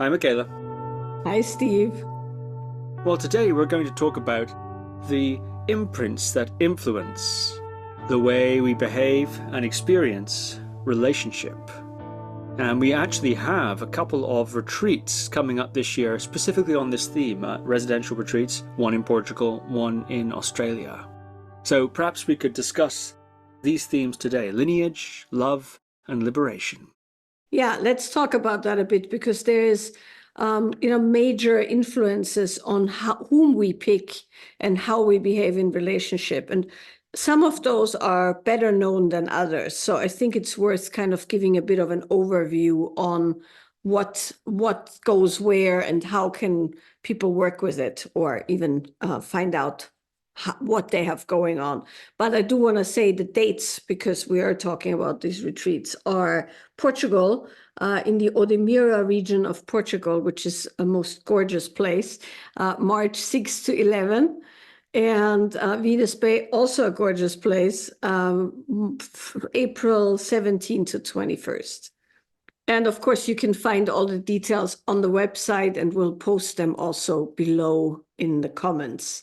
Hi, Michaela. Hi, Steve. Well, today we're going to talk about the imprints that influence the way we behave and experience relationship. And we actually have a couple of retreats coming up this year, specifically on this theme, residential retreats, one in Portugal, one in Australia. So perhaps we could discuss these themes today: lineage, love, and liberation. Yeah, let's talk about that a bit because there is, major influences on whom we pick and how we behave in relationship. And some of those are better known than others. So I think it's worth kind of giving a bit of an overview on what goes where and how can people work with it or even find out what they have going on. But I do want to say the dates because we are talking about these retreats are Portugal, in the Odemira region of Portugal, which is a most gorgeous place, March 6 to 11. And Venus Bay, also a gorgeous place, April 17 to 21st. And of course, you can find all the details on the website, and we'll post them also below in the comments.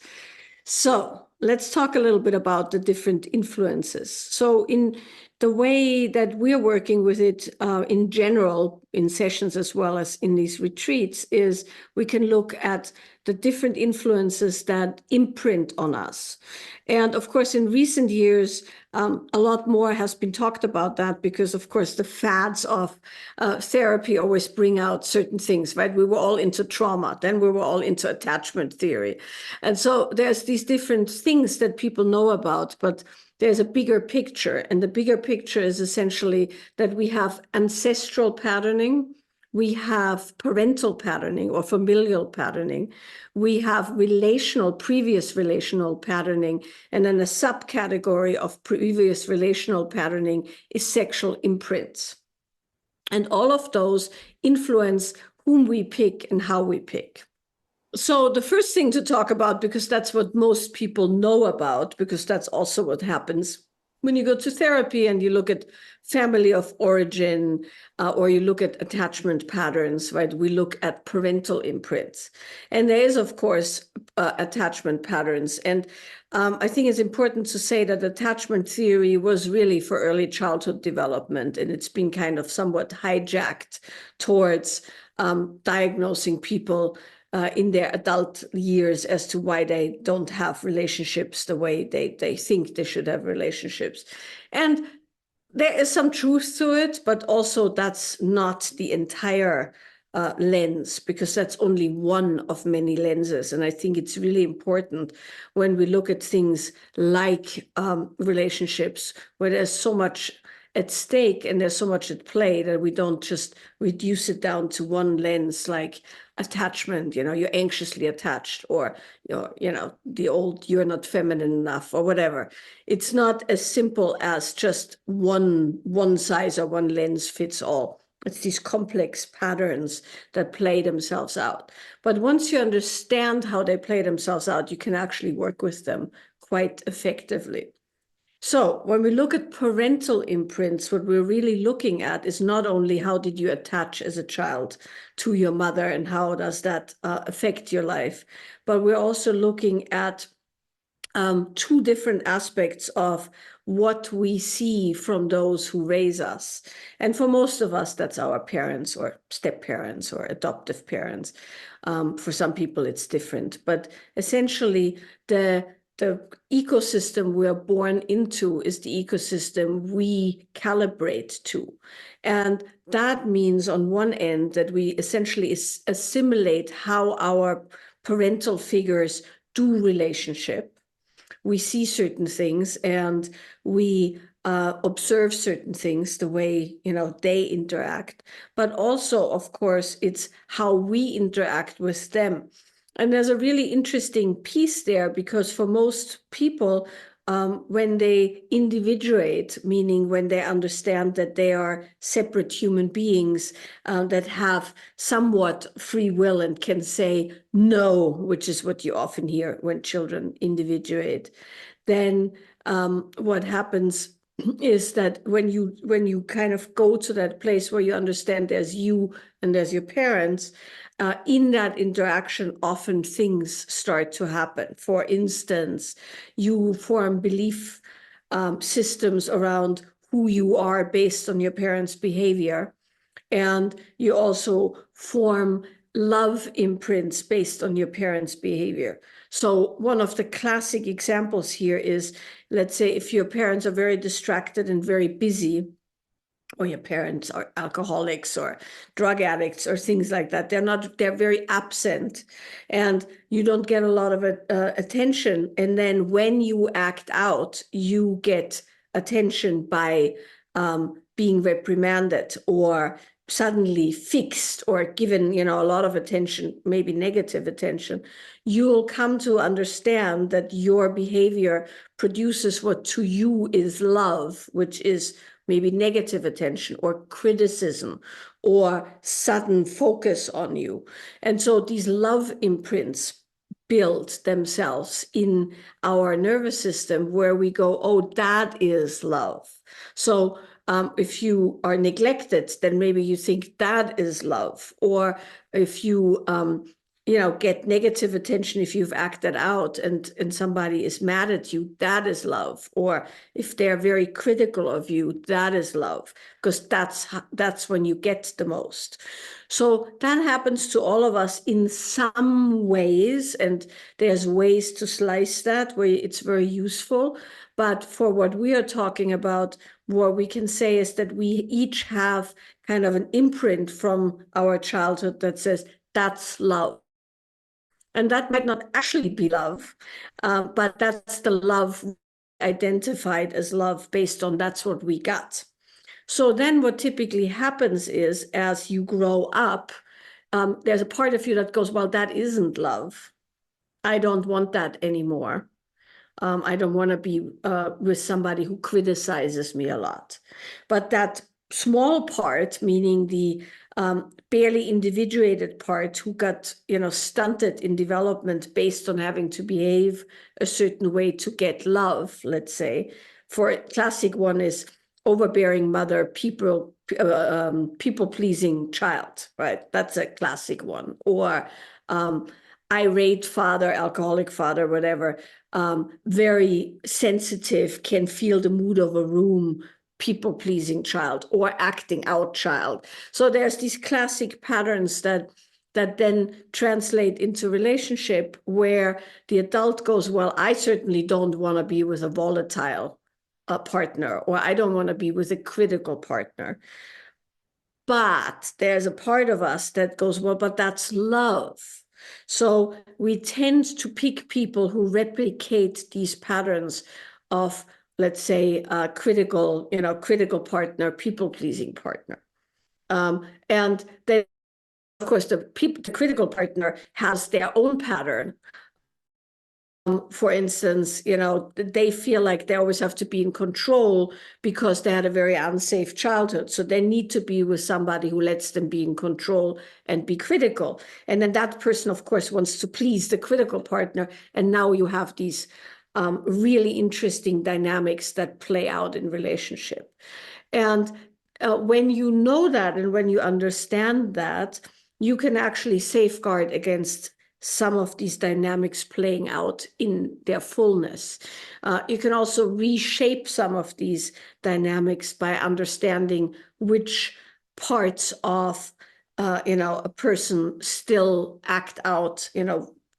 So let's talk a little bit about the different influences. So in the way that we're working with it in general, in sessions as well as in these retreats, is we can look at the different influences that imprint on us. And of course, in recent years, a lot more has been talked about that because, of course, the fads of therapy always bring out certain things, right? We were all into trauma, then we were all into attachment theory. And so there's these different things that people know about, but there's a bigger picture. And the bigger picture is essentially that we have ancestral patterning, we have parental patterning or familial patterning, we have previous relational patterning, and then a subcategory of previous relational patterning is sexual imprints. And all of those influence whom we pick and how we pick. So the first thing to talk about, because that's what most people know about, because that's also what happens when you go to therapy and you look at family of origin, or you look at attachment patterns, right? We look at parental imprints. And there is, of course, attachment patterns. And I think it's important to say that attachment theory was really for early childhood development, and it's been kind of somewhat hijacked towards diagnosing people in their adult years as to why they don't have relationships the way they think they should have relationships. And there is some truth to it, but also that's not the entire lens, because that's only one of many lenses. And I think it's really important when we look at things like relationships, where there's so much at stake and there's so much at play, that we don't just reduce it down to one lens, like attachment, you're anxiously attached, or the old "you're not feminine enough" or whatever. It's not as simple as just one size or one lens fits all. It's these complex patterns that play themselves out. But once you understand how they play themselves out, you can actually work with them quite effectively. So when we look at parental imprints, what we're really looking at is not only how did you attach as a child to your mother and how does that affect your life, but we're also looking at two different aspects of what we see from those who raise us. And for most of us, that's our parents or step-parents or adoptive parents. For some people, it's different. But essentially, the ecosystem we are born into is the ecosystem we calibrate to. And that means on one end that we essentially assimilate how our parental figures do relationship. We see certain things and we observe certain things, the way they interact, but also, of course, it's how we interact with them. And there's a really interesting piece there, because for most people, when they individuate, meaning when they understand that they are separate human beings that have somewhat free will and can say no, which is what you often hear when children individuate, then what happens is that when you kind of go to that place where you understand there's you and there's your parents, in that interaction, often things start to happen. For instance, you form belief systems around who you are based on your parents' behavior. And you also form love imprints based on your parents' behavior. So one of the classic examples here is, let's say, if your parents are very distracted and very busy, or your parents are alcoholics or drug addicts or things like that, they're very absent, and you don't get a lot of attention. And then when you act out, you get attention by being reprimanded or suddenly fixed or given, a lot of attention, maybe negative attention. You'll come to understand that your behavior produces what to you is love, which is maybe negative attention or criticism or sudden focus on you. And so these love imprints build themselves in our nervous system, where we go, oh, that is love. So if you are neglected, then maybe you think that is love. Or if you get negative attention, if you've acted out and somebody is mad at you, that is love. Or if they're very critical of you, that is love, because that's when you get the most. So that happens to all of us in some ways, and there's ways to slice that where it's very useful. But for what we are talking about, what we can say is that we each have kind of an imprint from our childhood that says that's love. And that might not actually be love, but that's the love identified as love based on that's what we got. So then what typically happens is, as you grow up, there's a part of you that goes, well, that isn't love. I don't want that anymore. I don't want to be with somebody who criticizes me a lot. But that small part, meaning the barely individuated part who got, stunted in development based on having to behave a certain way to get love, let's say. For a classic one is overbearing mother, people-pleasing child, right? That's a classic one. Or irate father, alcoholic father, whatever, very sensitive, can feel the mood of a room, people-pleasing child, or acting out child. So there's these classic patterns that then translate into relationship, where the adult goes, well, I certainly don't want to be with a volatile partner, or I don't want to be with a critical partner. But there's a part of us that goes, well, but that's love. So we tend to pick people who replicate these patterns of, let's say, critical partner, people-pleasing partner. And then, of course, the critical partner has their own pattern. For instance, they feel like they always have to be in control because they had a very unsafe childhood. So they need to be with somebody who lets them be in control and be critical. And then that person, of course, wants to please the critical partner. And now you have these really interesting dynamics that play out in relationship. And when you know that, and when you understand that, you can actually safeguard against some of these dynamics playing out in their fullness. You can also reshape some of these dynamics by understanding which parts of a person still act out,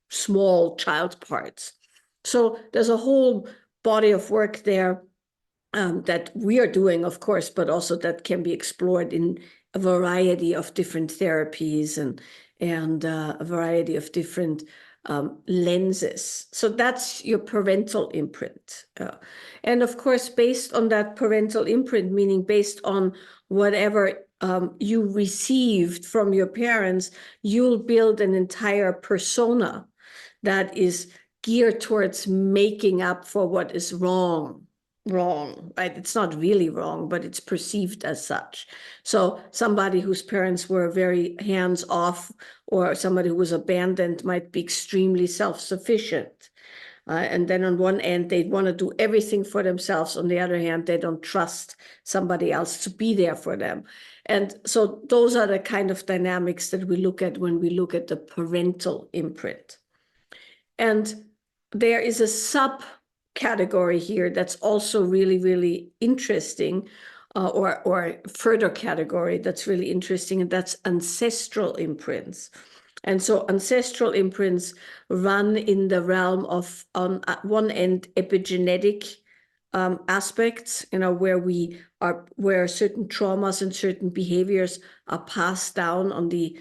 small child parts. So there's a whole body of work there that we are doing, of course, but also that can be explored in a variety of different therapies and a variety of different lenses. So that's your parental imprint. And of course, based on that parental imprint, meaning based on whatever you received from your parents, you'll build an entire persona that is geared towards making up for what is wrong, right? It's not really wrong, but it's perceived as such. So somebody whose parents were very hands-off, or somebody who was abandoned, might be extremely self-sufficient. And then on one end, they want to do everything for themselves. On the other hand, they don't trust somebody else to be there for them. And so those are the kind of dynamics that we look at when we look at the parental imprint. And there is a subcategory here that's also really, really interesting, or further category that's really interesting, and that's ancestral imprints. And so ancestral imprints run in the realm of, on one end, epigenetic aspects, where certain traumas and certain behaviors are passed down on the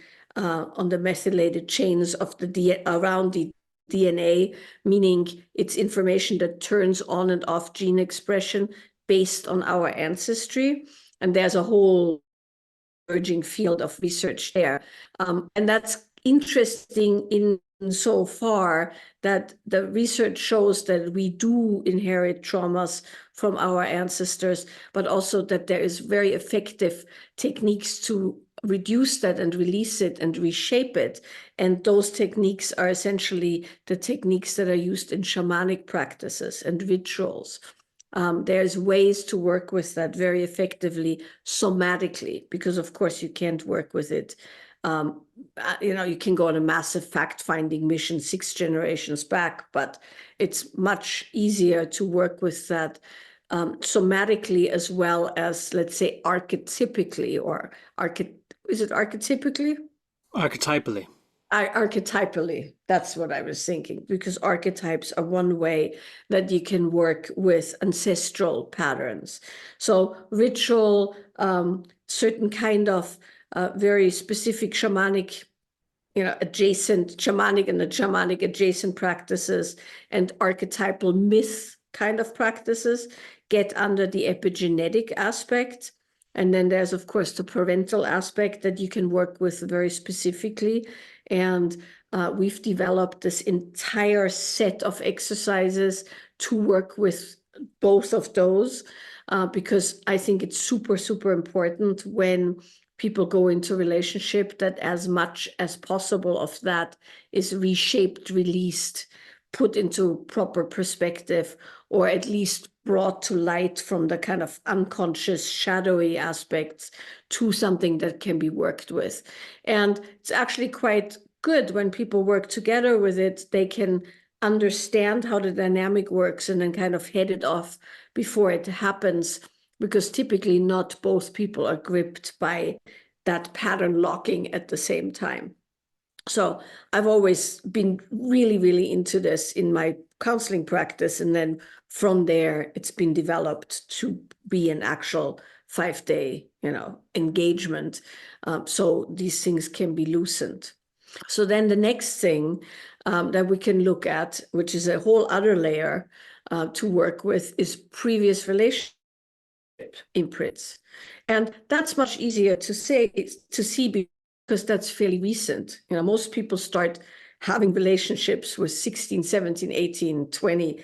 methylated chains of around the DNA, meaning it's information that turns on and off gene expression based on our ancestry. And there's a whole emerging field of research there. And that's interesting in so far that the research shows that we do inherit traumas from our ancestors, but also that there is very effective techniques to reduce that and release it and reshape it. And those techniques are essentially the techniques that are used in shamanic practices and rituals. There's ways to work with that very effectively somatically, because of course you can't work with it. You can go on a massive fact-finding mission 6 generations back, but it's much easier to work with that somatically as well as, let's say, archetypically, or is it archetypically? Archetypally. Archetypally, that's what I was thinking, because archetypes are one way that you can work with ancestral patterns. So ritual, certain kind of very specific shamanic, adjacent shamanic and the shamanic adjacent practices, and archetypal myth kind of practices get under the epigenetic aspect. And then there's, of course, the parental aspect that you can work with very specifically. And we've developed this entire set of exercises to work with both of those, because I think it's super, super important when people go into relationship that as much as possible of that is reshaped, released, put into proper perspective, or at least brought to light from the kind of unconscious, shadowy aspects to something that can be worked with. And it's actually quite good when people work together with it. They can understand how the dynamic works and then kind of head it off before it happens, because typically not both people are gripped by that pattern locking at the same time. So I've always been really, really into this in my counseling practice. And then from there, it's been developed to be an actual 5-day, engagement. So these things can be loosened. So then the next thing that we can look at, which is a whole other layer to work with, is previous relationship imprints. And that's much easier to see because that's fairly recent. Most people start having relationships with 16, 17, 18, 20.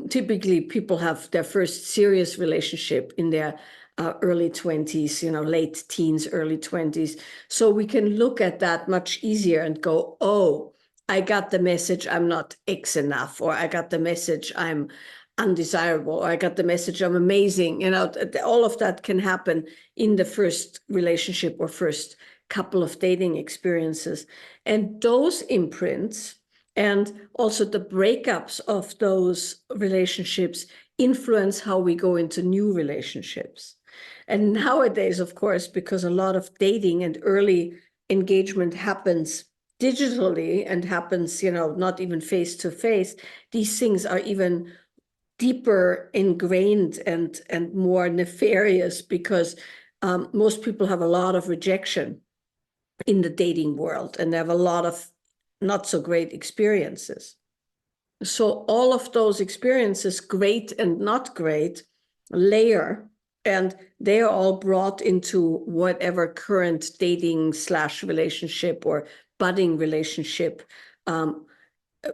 Typically, people have their first serious relationship in their early 20s, late teens, early 20s. So we can look at that much easier and go, oh, I got the message I'm not X enough, or I got the message I'm undesirable, or I got the message I'm amazing. All of that can happen in the first relationship or first couple of dating experiences. And those imprints and also the breakups of those relationships influence how we go into new relationships. And nowadays, of course, because a lot of dating and early engagement happens digitally and happens, not even face to face, these things are even deeper ingrained and more nefarious, because most people have a lot of rejection in the dating world, and they have a lot of not so great experiences. So all of those experiences, great and not great, layer, and they are all brought into whatever current dating / relationship or budding relationship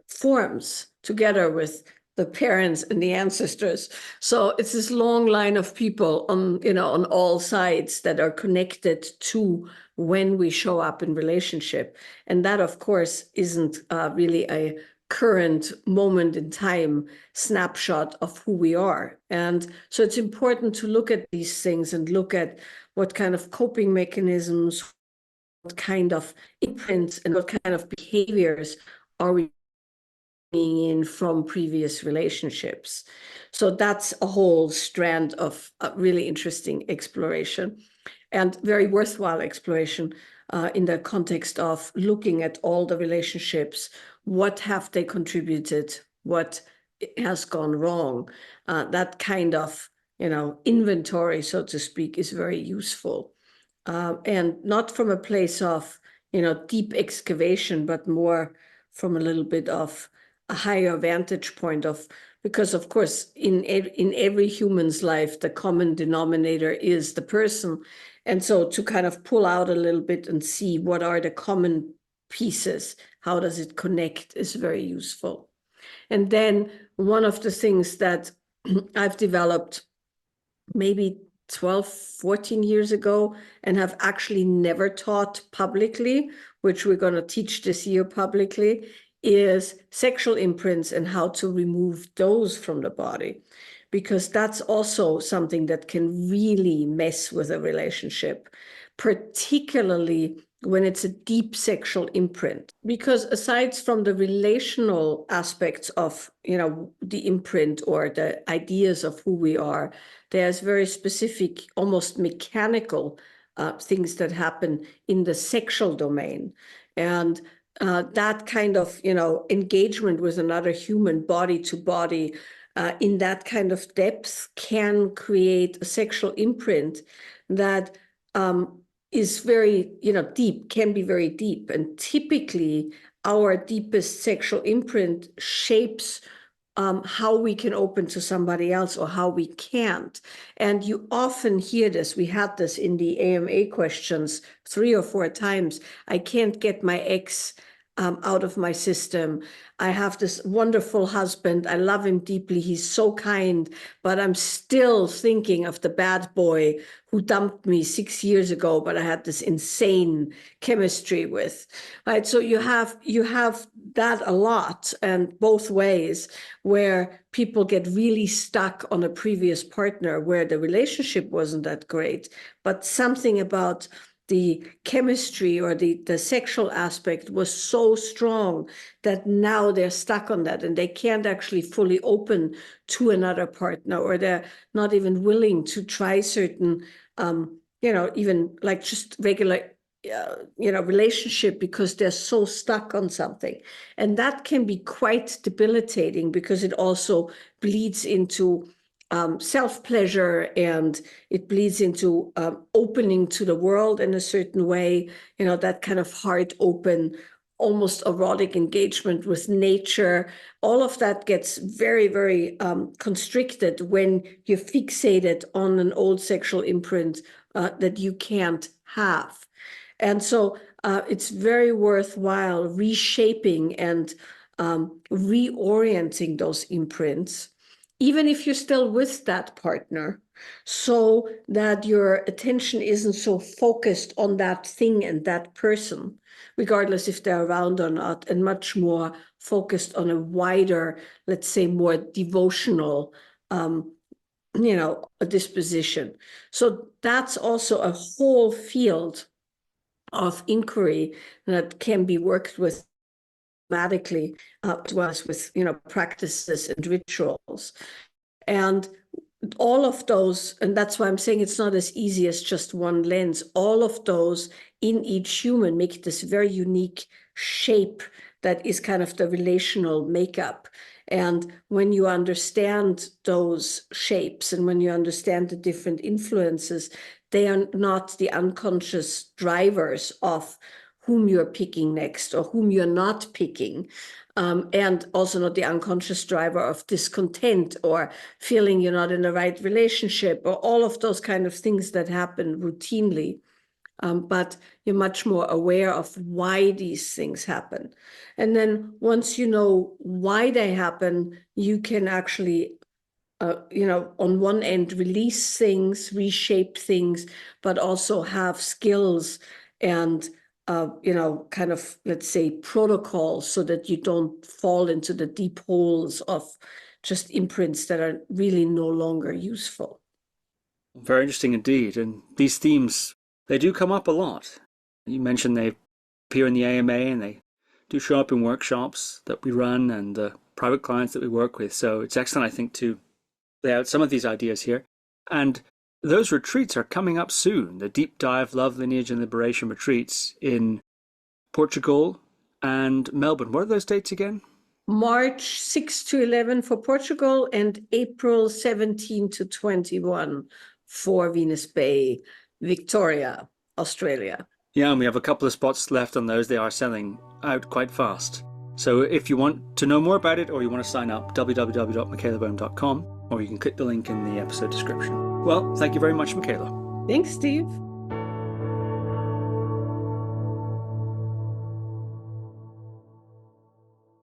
forms together with the parents and the ancestors. So it's this long line of people on all sides that are connected to when we show up in relationship. And that, of course, isn't really a current moment in time snapshot of who we are. And so it's important to look at these things and look at what kind of coping mechanisms, what kind of imprints, and what kind of behaviors are we in from previous relationships. So that's a whole strand of really interesting exploration and very worthwhile exploration in the context of looking at all the relationships. What have they contributed? What has gone wrong? That kind of, inventory, so to speak, is very useful. And not from a place of, deep excavation, but more from a little bit of a higher vantage point of, because of course in every human's life the common denominator is the person, and so to kind of pull out a little bit and see what are the common pieces, how does it connect, is very useful. And then one of the things that I've developed maybe 12, 14 years ago and have actually never taught publicly, which we're going to teach this year publicly, is sexual imprints and how to remove those from the body, because that's also something that can really mess with a relationship, particularly when it's a deep sexual imprint. Because aside from the relational aspects of, the imprint or the ideas of who we are, there's very specific, almost mechanical things that happen in the sexual domain. And that kind of, engagement with another human body to body in that kind of depth can create a sexual imprint that is very, deep, can be very deep. And typically our deepest sexual imprint shapes how we can open to somebody else or how we can't. And you often hear this. We had this in the AMA questions 3 or 4 times. I can't get my ex out of my system. I have this wonderful husband. I love him deeply. He's so kind, but I'm still thinking of the bad boy who dumped me 6 years ago, but I had this insane chemistry with, right? So you have that a lot, and both ways, where people get really stuck on a previous partner where the relationship wasn't that great, but something about the chemistry or the sexual aspect was so strong that now they're stuck on that and they can't actually fully open to another partner, or they're not even willing to try certain, even like just regular, relationship, because they're so stuck on something. And that can be quite debilitating because it also bleeds into self-pleasure, and it bleeds into opening to the world in a certain way, that kind of heart open, almost erotic engagement with nature. All of that gets very, very constricted when you're fixated on an old sexual imprint that you can't have. And so it's very worthwhile reshaping and reorienting those imprints, even if you're still with that partner, so that your attention isn't so focused on that thing and that person, regardless if they're around or not, and much more focused on a wider, let's say, more devotional, a disposition. So that's also a whole field of inquiry that can be worked with dramatically, as well as with, practices and rituals. And all of those, and that's why I'm saying it's not as easy as just one lens, all of those in each human make this very unique shape that is kind of the relational makeup. And when you understand those shapes and when you understand the different influences, they are not the unconscious drivers of whom you're picking next or whom you're not picking. And also not the unconscious driver of discontent or feeling you're not in the right relationship, or all of those kind of things that happen routinely. But you're much more aware of why these things happen. And then once you know why they happen, you can actually, on one end, release things, reshape things, but also have skills and kind of, let's say, protocol so that you don't fall into the deep holes of just imprints that are really no longer useful. Very interesting indeed. And these themes, they do come up a lot. You mentioned they appear in the AMA and they do show up in workshops that we run and the private clients that we work with. So it's excellent, I think, to lay out some of these ideas here. And those retreats are coming up soon. The Deep Dive Love, Lineage and Liberation retreats in Portugal and Melbourne. What are those dates again? March 6 to 11 for Portugal and April 17 to 21 for Venus Bay, Victoria, Australia. Yeah, and we have a couple of spots left on those. They are selling out quite fast. So if you want to know more about it or you want to sign up, www.michaelaboehm.com, or you can click the link in the episode description. Well, thank you very much, Michaela. Thanks, Steve.